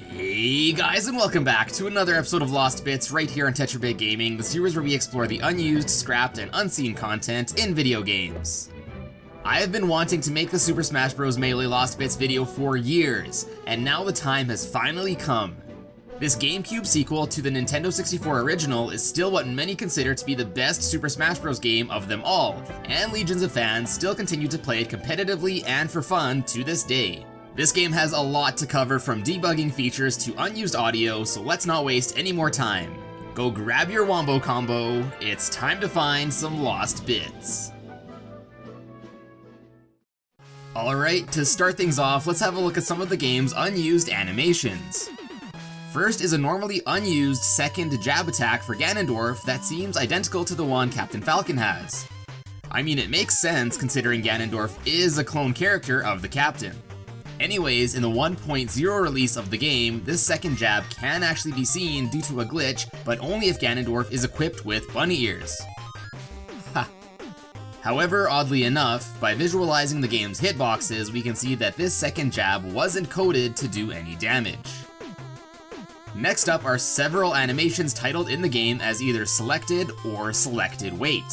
Hey guys, and welcome back to another episode of Lost Bits right here on TetraBitGaming, the series where we explore the unused, scrapped, and unseen content in video games. I have been wanting to make the Super Smash Bros. Melee Lost Bits video for years, and now the time has finally come. This GameCube sequel to the Nintendo 64 original is still what many consider to be the best Super Smash Bros. Game of them all, and legions of fans still continue to play it competitively and for fun to this day. This game has a lot to cover, from debugging features to unused audio, so let's not waste any more time. Go grab your wombo combo, it's time to find some lost bits. Alright, to start things off, let's have a look at some of the game's unused animations. First is a normally unused second jab attack for Ganondorf that seems identical to the one Captain Falcon has. I mean, it makes sense considering Ganondorf is a clone character of the Captain. Anyways, in the 1.0 release of the game, this second jab can actually be seen due to a glitch, but only if Ganondorf is equipped with bunny ears. Ha. However, oddly enough, by visualizing the game's hitboxes, we can see that this second jab wasn't coded to do any damage. Next up are several animations titled in the game as either selected or selected wait.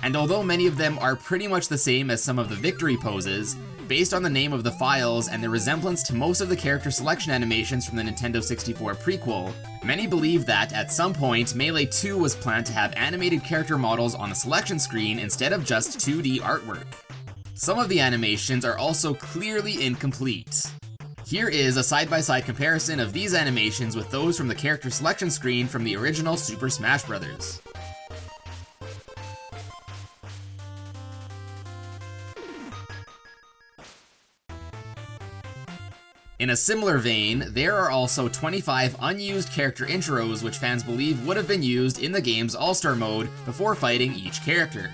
And although many of them are pretty much the same as some of the victory poses, based on the name of the files and their resemblance to most of the character selection animations from the Nintendo 64 prequel, many believe that at some point Melee 2 was planned to have animated character models on the selection screen instead of just 2D artwork. Some of the animations are also clearly incomplete. Here is a side-by-side comparison of these animations with those from the character selection screen from the original Super Smash Bros. In a similar vein, there are also 25 unused character intros which fans believe would have been used in the game's All-Star mode before fighting each character.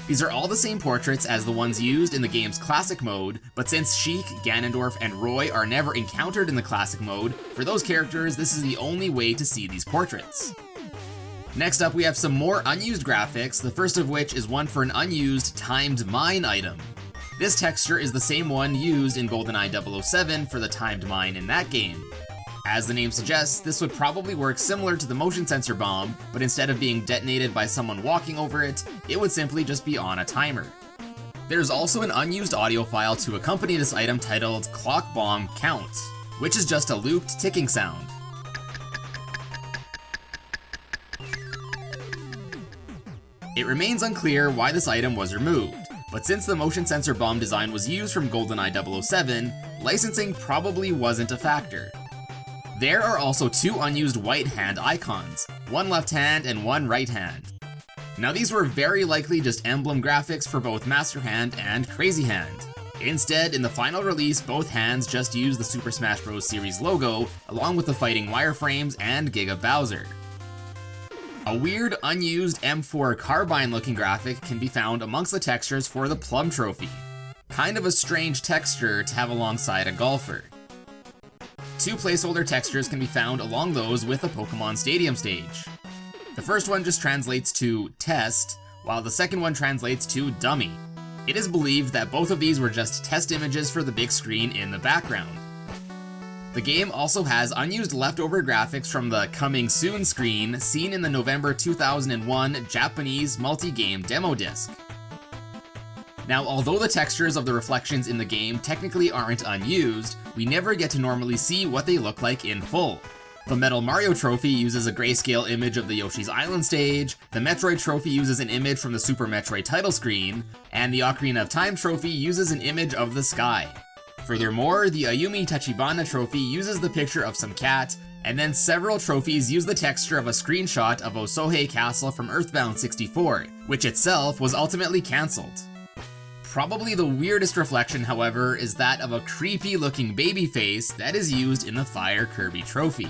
These are all the same portraits as the ones used in the game's Classic mode, but since Sheik, Ganondorf, and Roy are never encountered in the Classic mode, for those characters this is the only way to see these portraits. Next up, we have some more unused graphics, the first of which is one for an unused timed mine item. This texture is the same one used in GoldenEye 007 for the timed mine in that game. As the name suggests, this would probably work similar to the motion sensor bomb, but instead of being detonated by someone walking over it, it would simply just be on a timer. There's also an unused audio file to accompany this item titled Clock Bomb Count, which is just a looped ticking sound. It remains unclear why this item was removed, but since the motion sensor bomb design was used from GoldenEye 007, licensing probably wasn't a factor. There are also two unused white hand icons, one left hand and one right hand. Now these were very likely just emblem graphics for both Master Hand and Crazy Hand. Instead, in the final release, both hands just used the Super Smash Bros. Series logo, along with the fighting wireframes and Giga Bowser. A weird, unused M4 carbine-looking graphic can be found amongst the textures for the Plum Trophy. Kind of a strange texture to have alongside a golfer. Two placeholder textures can be found along those with the Pokemon Stadium stage. The first one just translates to test, while the second one translates to dummy. It is believed that both of these were just test images for the big screen in the background. The game also has unused leftover graphics from the Coming Soon screen seen in the November 2001 Japanese multi-game demo disc. Now, although the textures of the reflections in the game technically aren't unused, we never get to normally see what they look like in full. The Metal Mario Trophy uses a grayscale image of the Yoshi's Island stage, the Metroid Trophy uses an image from the Super Metroid title screen, and the Ocarina of Time Trophy uses an image of the sky. Furthermore, the Ayumi Tachibana Trophy uses the picture of some cat, and then several trophies use the texture of a screenshot of Osohe Castle from Earthbound 64, which itself was ultimately cancelled. Probably the weirdest reflection, however, is that of a creepy looking baby face that is used in the Fire Kirby Trophy.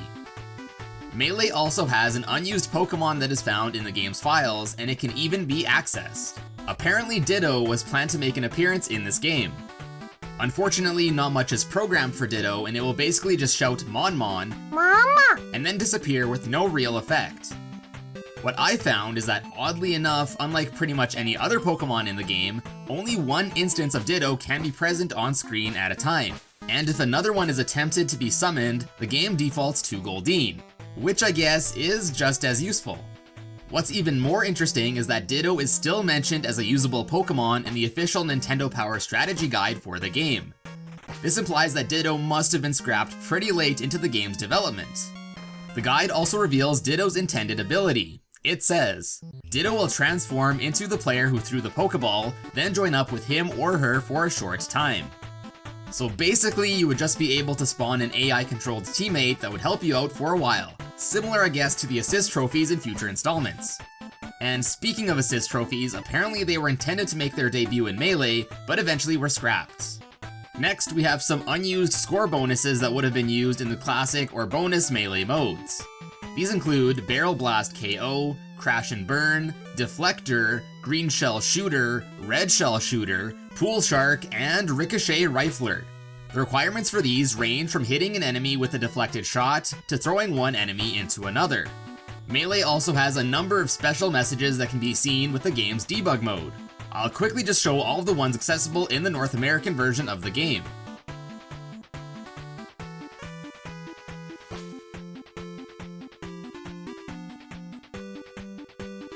Melee also has an unused Pokemon that is found in the game's files, and it can even be accessed. Apparently Ditto was planned to make an appearance in this game. Unfortunately, not much is programmed for Ditto, and it will basically just shout Mon Mon, Mama, and then disappear with no real effect. What I found is that, oddly enough, unlike pretty much any other Pokemon in the game, only one instance of Ditto can be present on screen at a time. And if another one is attempted to be summoned, the game defaults to Goldeen, which I guess is just as useful. What's even more interesting is that Ditto is still mentioned as a usable Pokemon in the official Nintendo Power strategy guide for the game. This implies that Ditto must have been scrapped pretty late into the game's development. The guide also reveals Ditto's intended ability. It says, Ditto will transform into the player who threw the Pokeball, then join up with him or her for a short time. So basically, you would just be able to spawn an AI-controlled teammate that would help you out for a while. Similar, I guess, to the assist trophies in future installments. And speaking of assist trophies, apparently they were intended to make their debut in Melee, but eventually were scrapped. Next, we have some unused score bonuses that would have been used in the classic or bonus Melee modes. These include Barrel Blast KO, Crash and Burn, Deflector, Green Shell Shooter, Red Shell Shooter, Pool Shark, and Ricochet Rifler. The requirements for these range from hitting an enemy with a deflected shot to throwing one enemy into another. Melee also has a number of special messages that can be seen with the game's Debug Mode. I'll quickly just show all of the ones accessible in the North American version of the game.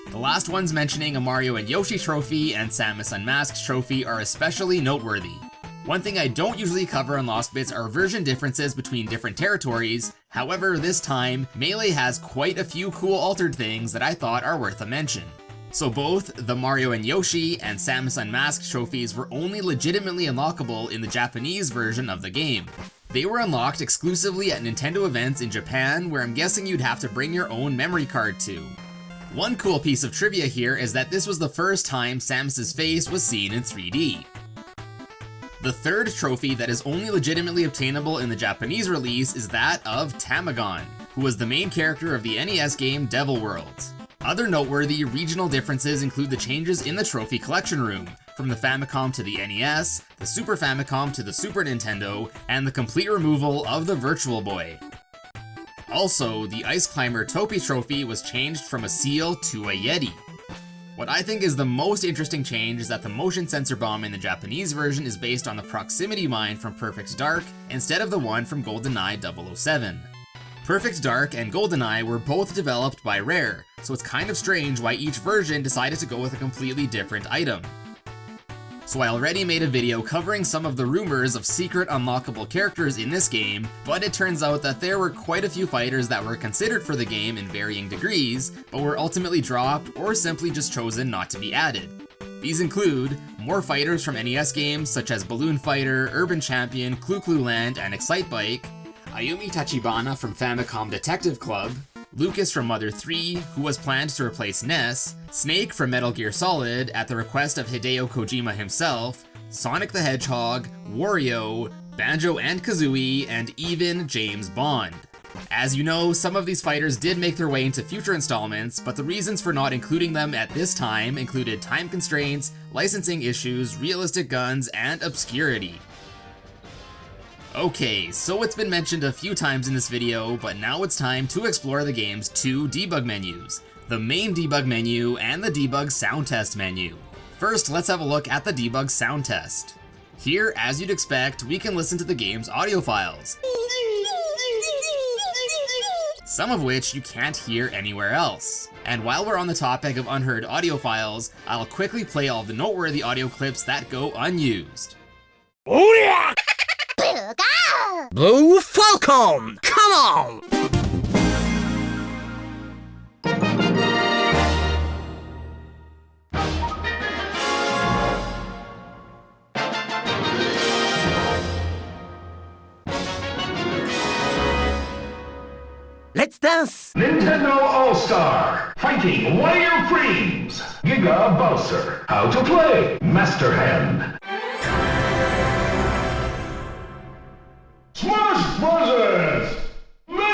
The last ones mentioning a Mario and Yoshi trophy and Samus Unmasked trophy are especially noteworthy. One thing I don't usually cover on Lost Bits are version differences between different territories. However, this time, Melee has quite a few cool altered things that I thought are worth a mention. So both the Mario and Yoshi and Samus Unmasked trophies were only legitimately unlockable in the Japanese version of the game. They were unlocked exclusively at Nintendo events in Japan, where I'm guessing you'd have to bring your own memory card to. One cool piece of trivia here is that this was the first time Samus's face was seen in 3D. The third trophy that is only legitimately obtainable in the Japanese release is that of Tamagon, who was the main character of the NES game Devil World. Other noteworthy regional differences include the changes in the trophy collection room, from the Famicom to the NES, the Super Famicom to the Super Nintendo, and the complete removal of the Virtual Boy. Also, the Ice Climber Topi trophy was changed from a seal to a Yeti. What I think is the most interesting change is that the motion sensor bomb in the Japanese version is based on the proximity mine from Perfect Dark instead of the one from GoldenEye 007. Perfect Dark and GoldenEye were both developed by Rare, so it's kind of strange why each version decided to go with a completely different item. So I already made a video covering some of the rumors of secret unlockable characters in this game, but it turns out that there were quite a few fighters that were considered for the game in varying degrees, but were ultimately dropped or simply just chosen not to be added. These include more fighters from NES games such as Balloon Fighter, Urban Champion, Clu Clu Land, and Excitebike, Ayumi Tachibana from Famicom Detective Club, Lucas from Mother 3, who was planned to replace Ness, Snake from Metal Gear Solid at the request of Hideo Kojima himself, Sonic the Hedgehog, Wario, Banjo and Kazooie, and even James Bond. As you know, some of these fighters did make their way into future installments, but the reasons for not including them at this time included time constraints, licensing issues, realistic guns, and obscurity. Okay, so it's been mentioned a few times in this video, but now it's time to explore the game's two debug menus, the main debug menu and the debug sound test menu. First, let's have a look at the debug sound test. Here, as you'd expect, we can listen to the game's audio files, some of which you can't hear anywhere else. And while we're on the topic of unheard audio files, I'll quickly play all the noteworthy audio clips that go unused. Booyah! Blue Falcon, come on! Let's dance! Nintendo All-Star, Fighting Warrior Creams, Giga Bowser, How to Play, Master Hand. Smash Brothers! Mini!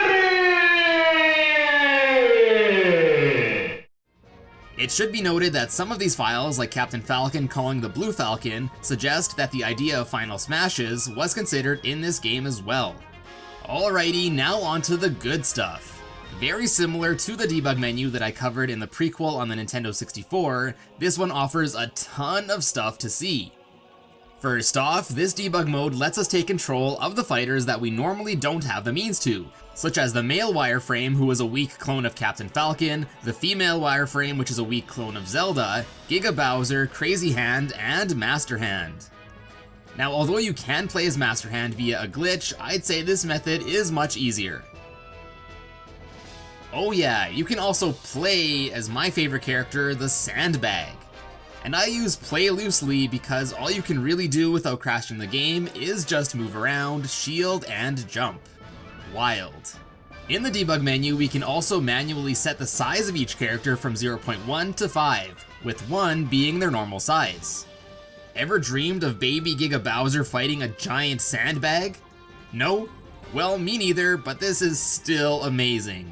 It should be noted that some of these files, like Captain Falcon calling the Blue Falcon, suggest that the idea of final smashes was considered in this game as well. Alrighty, now on to the good stuff. Very similar to the debug menu that I covered in the prequel on the Nintendo 64, this one offers a ton of stuff to see. First off, this debug mode lets us take control of the fighters that we normally don't have the means to, such as the male wireframe, who is a weak clone of Captain Falcon, the female wireframe, which is a weak clone of Zelda, Giga Bowser, Crazy Hand, and Master Hand. Now, although you can play as Master Hand via a glitch, I'd say this method is much easier. Oh yeah, you can also play as my favorite character, the Sandbag. And I use play loosely because all you can really do without crashing the game is just move around, shield, and jump. Wild. In the debug menu, we can also manually set the size of each character from 0.1 to 5, with 1 being their normal size. Ever dreamed of baby Giga Bowser fighting a giant sandbag? No? Well, me neither, but this is still amazing.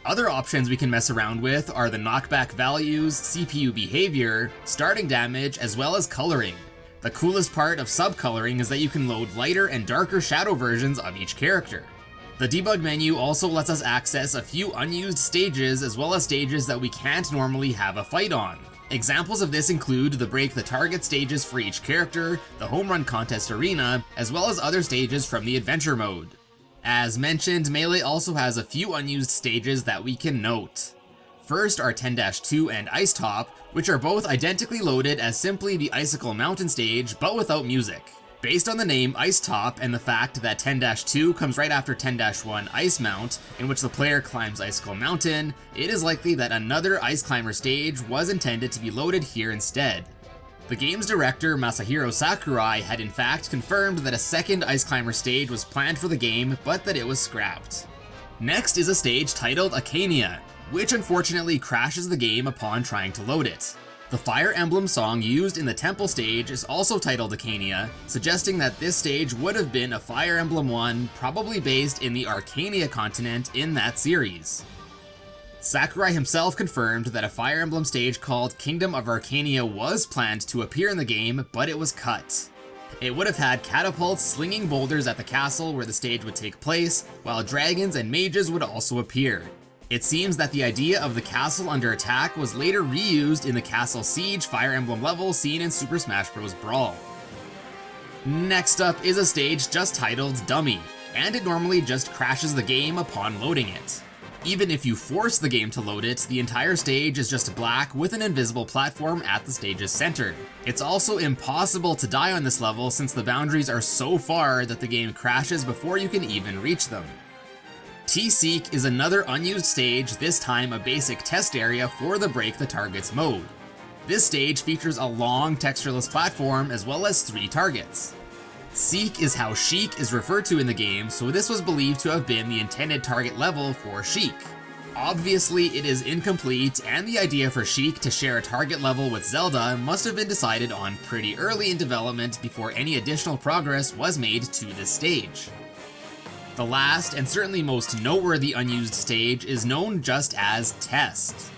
Other options we can mess around with are the knockback values, CPU behavior, starting damage, as well as coloring. The coolest part of subcoloring is that you can load lighter and darker shadow versions of each character. The debug menu also lets us access a few unused stages as well as stages that we can't normally have a fight on. Examples of this include the break the target stages for each character, the home run contest arena, as well as other stages from the adventure mode. As mentioned, Melee also has a few unused stages that we can note. First are 10-2 and Ice Top, which are both identically loaded as simply the Icicle Mountain stage, but without music. Based on the name Ice Top and the fact that 10-2 comes right after 10-1 Ice Mount, in which the player climbs Icicle Mountain, it is likely that another Ice Climber stage was intended to be loaded here instead. The game's director, Masahiro Sakurai, had in fact confirmed that a second Ice Climber stage was planned for the game, but that it was scrapped. Next is a stage titled Acania, which unfortunately crashes the game upon trying to load it. The Fire Emblem song used in the temple stage is also titled Acania, suggesting that this stage would have been a Fire Emblem one, probably based in the Arcania continent in that series. Sakurai himself confirmed that a Fire Emblem stage called Kingdom of Arcania was planned to appear in the game, but it was cut. It would have had catapults slinging boulders at the castle where the stage would take place, while dragons and mages would also appear. It seems that the idea of the castle under attack was later reused in the Castle Siege Fire Emblem level seen in Super Smash Bros. Brawl. Next up is a stage just titled Dummy, and it normally just crashes the game upon loading it. Even if you force the game to load it, the entire stage is just black with an invisible platform at the stage's center. It's also impossible to die on this level since the boundaries are so far that the game crashes before you can even reach them. T-Seek is another unused stage, this time a basic test area for the Break the Targets mode. This stage features a long textureless platform as well as 3 targets. Seek is how Sheik is referred to in the game, so this was believed to have been the intended target level for Sheik. Obviously, it is incomplete, and the idea for Sheik to share a target level with Zelda must have been decided on pretty early in development before any additional progress was made to this stage. The last, and certainly most noteworthy unused stage is known just as Test.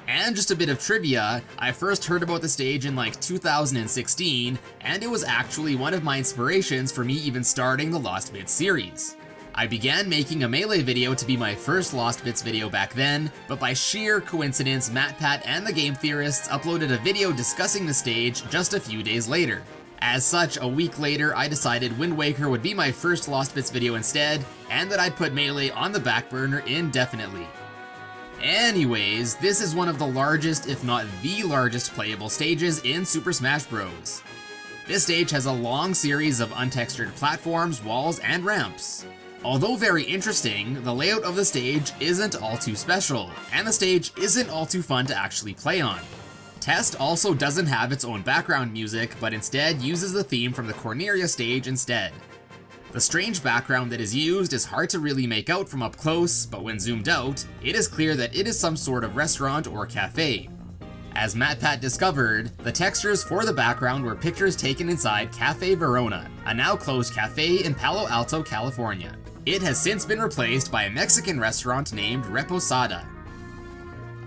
And just a bit of trivia, I first heard about the stage in like 2016, and it was actually one of my inspirations for me even starting the Lost Bits series. I began making a Melee video to be my first Lost Bits video back then, but by sheer coincidence, MatPat and the Game Theorists uploaded a video discussing the stage just a few days later. As such, a week later, I decided Wind Waker would be my first Lost Bits video instead, and that I'd put Melee on the back burner indefinitely. Anyways, this is one of the largest, if not the largest, playable stages in Super Smash Bros. This stage has a long series of untextured platforms, walls, and ramps. Although very interesting, the layout of the stage isn't all too special, and the stage isn't all too fun to actually play on. Test also doesn't have its own background music, but instead uses the theme from the Corneria stage instead. The strange background that is used is hard to really make out from up close, but when zoomed out, it is clear that it is some sort of restaurant or cafe. As MatPat discovered, the textures for the background were pictures taken inside Cafe Verona, a now closed cafe in Palo Alto, California. It has since been replaced by a Mexican restaurant named Reposada.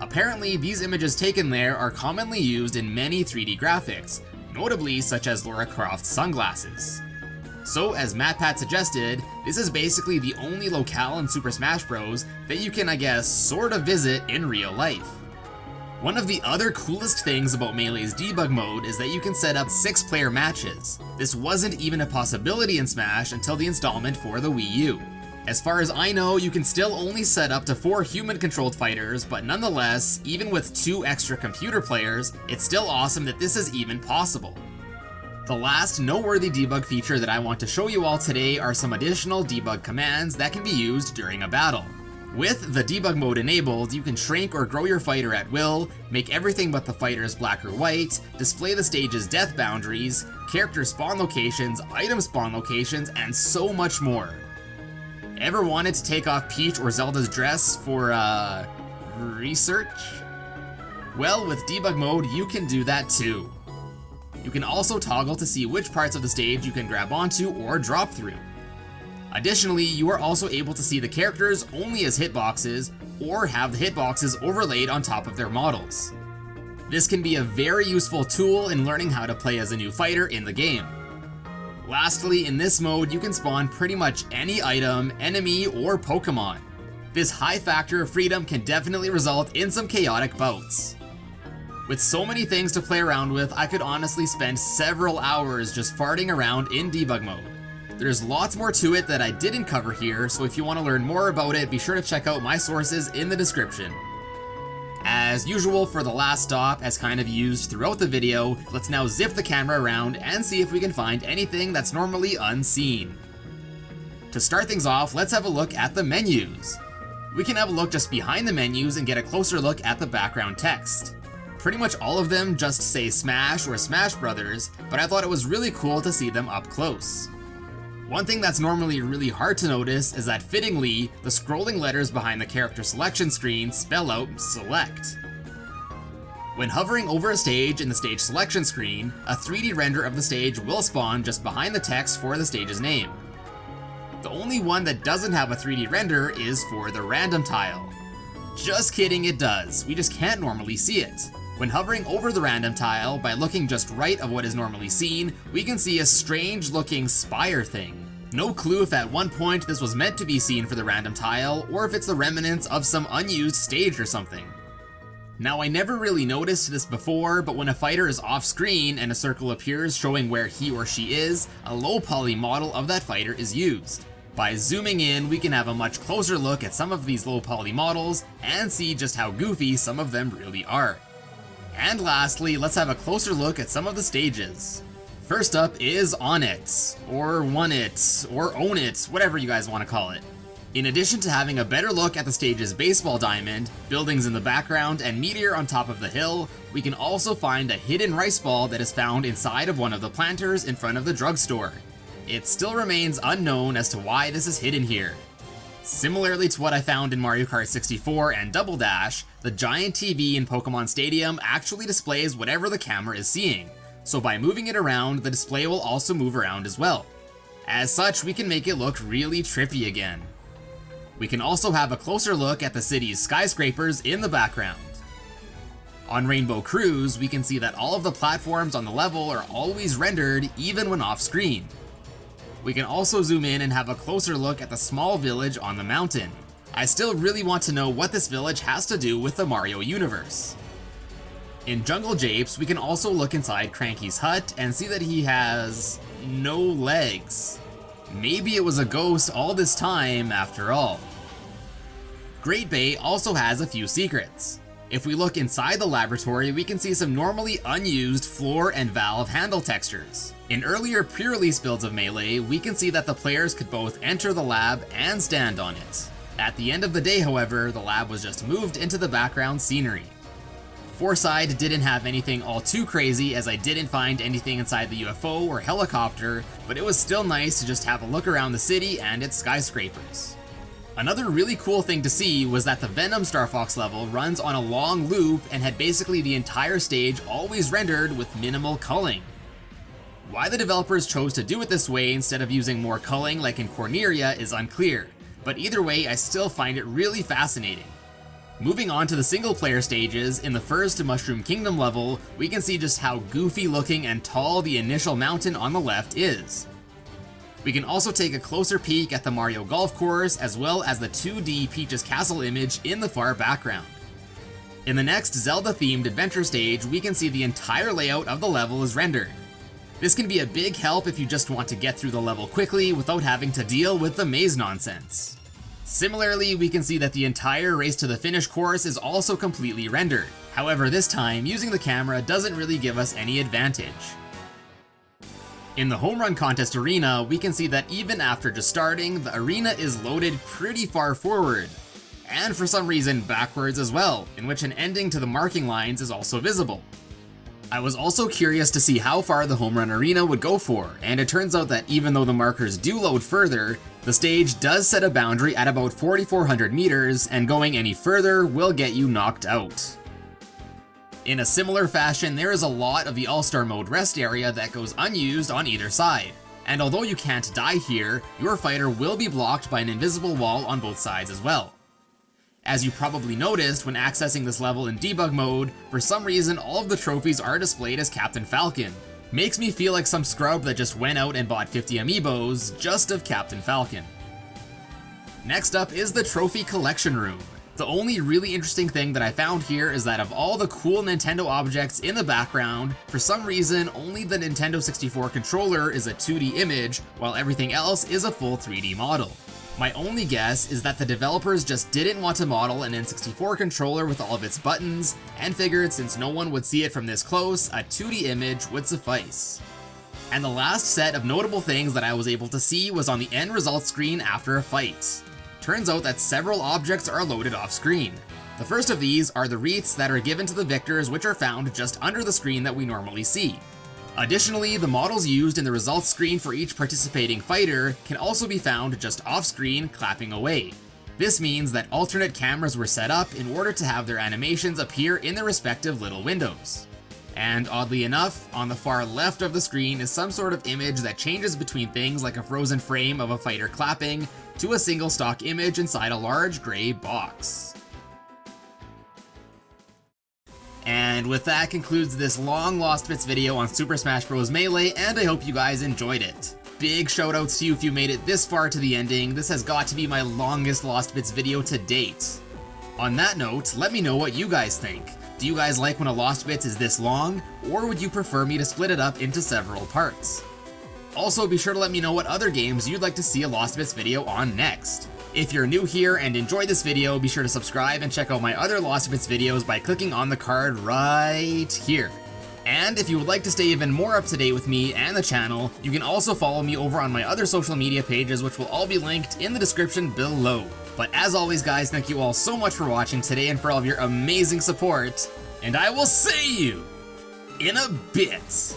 Apparently, these images taken there are commonly used in many 3D graphics, notably such as Lara Croft's sunglasses. So as MatPat suggested, this is basically the only locale in Super Smash Bros. That you can, I guess, sort of visit in real life. One of the other coolest things about Melee's debug mode is that you can set up 6-player matches. This wasn't even a possibility in Smash until the installment for the Wii U. As far as I know, you can still only set up to 4 human-controlled fighters, but nonetheless, even with 2 extra computer players, it's still awesome that this is even possible. The last noteworthy debug feature that I want to show you all today are some additional debug commands that can be used during a battle. With the debug mode enabled, you can shrink or grow your fighter at will, make everything but the fighters black or white, display the stage's death boundaries, character spawn locations, item spawn locations, and so much more. Ever wanted to take off Peach or Zelda's dress for, research? Well, with debug mode, you can do that too. You can also toggle to see which parts of the stage you can grab onto or drop through. Additionally, you are also able to see the characters only as hitboxes, or have the hitboxes overlaid on top of their models. This can be a very useful tool in learning how to play as a new fighter in the game. Lastly, in this mode, you can spawn pretty much any item, enemy, or Pokemon. This high factor of freedom can definitely result in some chaotic bouts. With so many things to play around with, I could honestly spend several hours just farting around in debug mode. There's lots more to it that I didn't cover here, so if you want to learn more about it, be sure to check out my sources in the description. As usual for the last stop, as kind of used throughout the video, let's now zip the camera around and see if we can find anything that's normally unseen. To start things off, let's have a look at the menus. We can have a look just behind the menus and get a closer look at the background text. Pretty much all of them just say Smash or Smash Brothers, but I thought it was really cool to see them up close. One thing that's normally really hard to notice is that fittingly, the scrolling letters behind the character selection screen spell out Select. When hovering over a stage in the stage selection screen, a 3D render of the stage will spawn just behind the text for the stage's name. The only one that doesn't have a 3D render is for the random tile. Just kidding, it does, we just can't normally see it. When hovering over the random tile, by looking just right of what is normally seen, we can see a strange looking spire thing. No clue if at one point this was meant to be seen for the random tile, or if it's the remnants of some unused stage or something. Now I never really noticed this before, but when a fighter is off screen and a circle appears showing where he or she is, a low poly model of that fighter is used. By zooming in, we can have a much closer look at some of these low poly models and see just how goofy some of them really are. And lastly, let's have a closer look at some of the stages. First up is On It, or Won It, or Own It, whatever you guys want to call it. In addition to having a better look at the stage's baseball diamond, buildings in the background, and meteor on top of the hill, we can also find a hidden rice ball that is found inside of one of the planters in front of the drugstore. It still remains unknown as to why this is hidden here. Similarly to what I found in Mario Kart 64 and Double Dash, the giant TV in Pokemon Stadium actually displays whatever the camera is seeing, so by moving it around, the display will also move around as well. As such, we can make it look really trippy again. We can also have a closer look at the city's skyscrapers in the background. On Rainbow Cruise, we can see that all of the platforms on the level are always rendered even when off screen. We can also zoom in and have a closer look at the small village on the mountain. I still really want to know what this village has to do with the Mario universe. In Jungle Japes, we can also look inside Cranky's hut and see that he has no legs. Maybe it was a ghost all this time after all. Great Bay also has a few secrets. If we look inside the laboratory, we can see some normally unused floor and valve handle textures. In earlier pre-release builds of Melee, we can see that the players could both enter the lab and stand on it. At the end of the day, however, the lab was just moved into the background scenery. Fourside didn't have anything all too crazy, as I didn't find anything inside the UFO or helicopter, but it was still nice to just have a look around the city and its skyscrapers. Another really cool thing to see was that the Venom Starfox level runs on a long loop and had basically the entire stage always rendered with minimal culling. Why the developers chose to do it this way instead of using more culling like in Corneria is unclear, but either way I still find it really fascinating. Moving on to the single player stages, in the first Mushroom Kingdom level, we can see just how goofy looking and tall the initial mountain on the left is. We can also take a closer peek at the Mario Golf Course as well as the 2D Peach's Castle image in the far background. In the next Zelda-themed adventure stage, we can see the entire layout of the level is rendered. This can be a big help if you just want to get through the level quickly without having to deal with the maze nonsense. Similarly, we can see that the entire race to the finish course is also completely rendered. However, this time, using the camera doesn't really give us any advantage. In the home run contest arena, we can see that even after just starting, the arena is loaded pretty far forward. And for some reason backwards as well, in which an ending to the marking lines is also visible. I was also curious to see how far the home run arena would go for, and it turns out that even though the markers do load further, the stage does set a boundary at about 4,400 meters, and going any further will get you knocked out. In a similar fashion, there is a lot of the All-Star Mode rest area that goes unused on either side. And although you can't die here, your fighter will be blocked by an invisible wall on both sides as well. As you probably noticed when accessing this level in debug mode, for some reason all of the trophies are displayed as Captain Falcon. Makes me feel like some scrub that just went out and bought 50 amiibos just of Captain Falcon. Next up is the Trophy Collection Room. The only really interesting thing that I found here is that of all the cool Nintendo objects in the background, for some reason only the Nintendo 64 controller is a 2D image, while everything else is a full 3D model. My only guess is that the developers just didn't want to model an N64 controller with all of its buttons, and figured since no one would see it from this close, a 2D image would suffice. And the last set of notable things that I was able to see was on the end results screen after a fight. Turns out that several objects are loaded off screen. The first of these are the wreaths that are given to the victors, which are found just under the screen that we normally see. Additionally, the models used in the results screen for each participating fighter can also be found just off screen clapping away. This means that alternate cameras were set up in order to have their animations appear in their respective little windows. And oddly enough, on the far left of the screen is some sort of image that changes between things like a frozen frame of a fighter clapping to a single stock image inside a large gray box. And with that concludes this long Lost Bits video on Super Smash Bros. Melee, and I hope you guys enjoyed it. Big shoutouts to you if you made it this far to the ending. This has got to be my longest Lost Bits video to date. On that note, let me know what you guys think. Do you guys like when a Lost Bits is this long, or would you prefer me to split it up into several parts? Also, be sure to let me know what other games you'd like to see a Lost Bits video on next. If you're new here and enjoyed this video, be sure to subscribe and check out my other Lost Bits videos by clicking on the card right here. And if you would like to stay even more up to date with me and the channel, you can also follow me over on my other social media pages, which will all be linked in the description below. But as always guys, thank you all so much for watching today and for all of your amazing support, and I will see you in a bit.